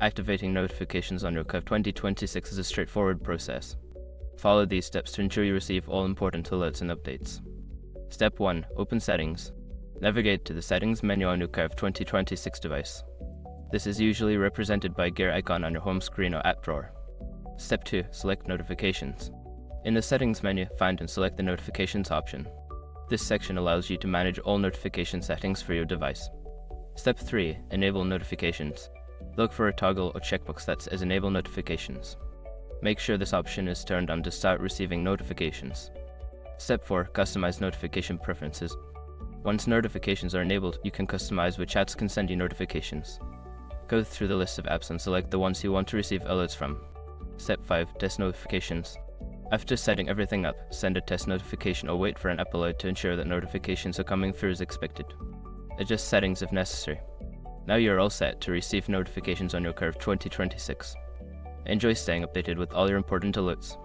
Activating notifications on your Curve 2026 is a straightforward process. Follow these steps to ensure you receive all important alerts and updates. Step 1. Open Settings. Navigate to the Settings menu on your Curve 2026 device. This is usually represented by a gear icon on your home screen or app drawer. Step 2. Select Notifications. In the Settings menu, find and select the Notifications option. This section allows you to manage all notification settings for your device. Step 3. Enable Notifications. Look for a toggle or checkbox that says Enable Notifications. Make sure this option is turned on to start receiving notifications. Step 4. Customize Notification Preferences. Once notifications are enabled, you can customize which apps can send you notifications. Go through the list of apps and select the ones you want to receive alerts from. Step 5. Test Notifications. After setting everything up, send a test notification or wait for an app alert to ensure that notifications are coming through as expected. Adjust settings if necessary. Now you're all set to receive notifications on your Curve 2026. Enjoy staying updated with all your important alerts.